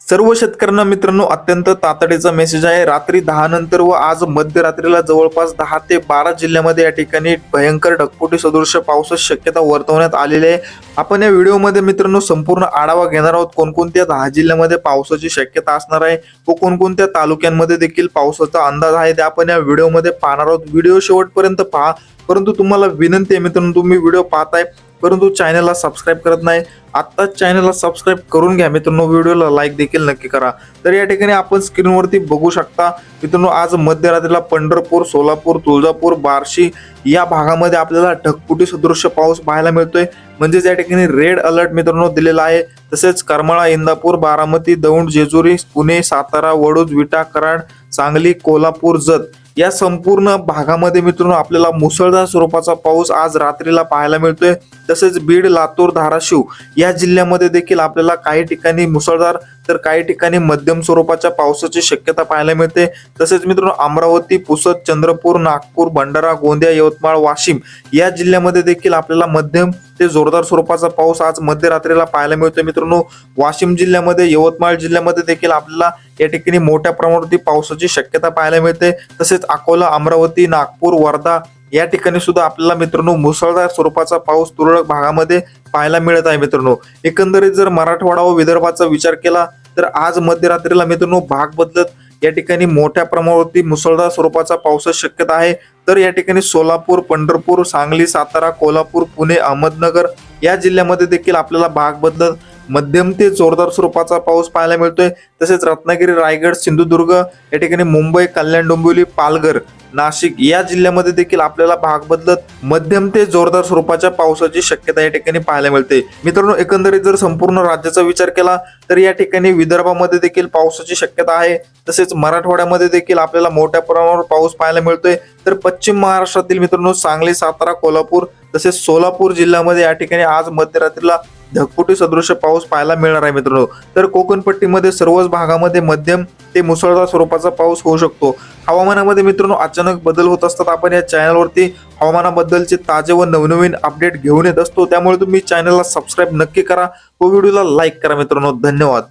सर्व शेतकऱ्यांना मित्रांनो अत्यंत तातडीचा मेसेज आहे। रात्री 10 नंतर व आज मध्यरात्रीला जवळपास 10 ते 12 जिल्ह्यामध्ये या ठिकाणी भयंकर ढगफुटी सदृश पावसाची शक्यता वर्तवण्यात आलेली आहे। आपण या व्हिडिओमध्ये मित्रांनो संपूर्ण आढावा घेणार आहोत। कोणकोणत्या 10 जिल्ह्यामध्ये पावसाची शक्यता असणार आहे व कोणकोणत्या तालुक्यांमध्ये देखील पावसाचा अंदाज आहे ते आपण या व्हिडिओमध्ये पाहणार आहोत। व्हिडिओ शेवटपर्यंत पहा। परंतु तुम्हाला विनंती आहे मित्रांनो, तुम्ही व्हिडिओ पाहताय परंतु चॅनलला सबस्क्राइब करत नाही, आत्ताच चॅनलला सबस्क्राइब करून घ्या मित्रांनो। व्हिडिओला लाईक देखील नक्की करा। तर या ठिकाणी आपण स्क्रीनवरती बघू शकता मित्रांनो, आज मध्यरात्रीला पंढरपूर, सोलापूर, तुळजापूर, बार्शी या भागामध्ये आपल्याला ढगफुटी सदृश पाऊस पाहायला मिळतोय। म्हणजेच या ठिकाणी रेड अलर्ट मित्रांनो दिलेला आहे। तसेच करमाळा, इंदापूर, बारामती, दौंड, जेजुरी, पुणे, सातारा, वडूज, विटा, कराड, सांगली, कोल्हापूर, जत या संपूर्ण भागामध्ये मित्रांनो आपल्याला मुसळधार स्वरूपाचा पाऊस आज रात्रीला पाहायला मिळतोय। तसेच बीड, लातूर, धाराशिव या जिल्ह्यामध्ये देखील आपल्याला काही ठिकाणी मुसळधार तर काही ठिकाणी मध्यम स्वरूपाच्या पावसाची शक्यता पाहायला मिळते। तसेच मित्रांनो अमरावती, पुसद, चंद्रपूर, नागपूर, भंडारा, गोंदिया, यवतमाळ, वाशिम या जिल्ह्यामध्ये देखील आपल्याला मध्यम ते जोरदार स्वरूपाचा पाऊस आज मध्यरात्रीला पाहायला मिळतोय। मित्रांनो वाशिम जिल्ह्यामध्ये, यवतमाळ जिल्ह्यामध्ये देखील आपल्याला या ठिकाणी मोठ्या प्रमाणावरती पावसाची शक्यता पाहायला मिळते। तसेच अकोला, अमरावती, नागपूर, वर्धा या ठिकाणी सुद्धा आपल्याला मित्रांनो मुसळधार स्वरूपाचा पाऊस तुरळक भागामध्ये पाहायला मिळत आहे। मित्रांनो एकंदरीत जर मराठवाडा व विदर्भाचा विचार केला तर आज मध्यरात्रीला मित्रांनो भाग बदलत या ठिकाणी मोठ्या प्रमाणावरती मुसळधार स्वरूपाचा पावसाची शक्यता आहे। तर या ठिकाणी सोलापूर, पंढरपूर, सांगली, सातारा, कोल्हापूर, पुणे, अहमदनगर या जिल्ह्यामध्ये देखील आपल्याला भाग बदलत मध्यम ते जोरदार स्वरूपाचा पाऊस पाहायला मिळतोय। तसेच रत्नागिरी, रायगड, सिंधुदुर्ग या ठिकाणी मुंबई, कल्याण, डोंबिवली, पालघर, नाशिक या जिल्ह्यामध्ये देखील आपल्याला भाग बदलत मध्यम ते जोरदार स्वरूपाच्या पावसाची शक्यता या ठिकाणी पाहायला मिळते। मित्रांनो एकंदरीत जर संपूर्ण राज्याचा विचार केला तर या ठिकाणी विदर्भामध्ये देखील पावसाची शक्यता आहे। तसेच मराठवाड्यामध्ये देखील आपल्याला मोठ्या प्रमाणावर पाऊस पाहायला मिळतोय। तर पश्चिम महाराष्ट्रातील मित्रांनो सांगली, सातारा, कोल्हापूर तसेच सोलापूर जिल्ह्यामध्ये या ठिकाणी आज मध्यरात्रीला ढगफुटी सदृश पाऊस पाहायला मिळणार आहे। मित्रांनो तर कोकणपट्टीमध्ये सर्वच भागामध्ये मध्यम ते मुसळधार स्वरूपाचा पाऊस होऊ शकतो। हवामानामध्ये मित्रांनो अचानक बदल होत असतात। आपण या चॅनलवरती हवामानाबद्दलचे ताजे व नवनवीन अपडेट घेऊन येत असतो, त्यामुळे तुम्ही चॅनलला सबस्क्राइब नक्की करा व व्हिडिओला लाईक करा मित्रांनो। धन्यवाद।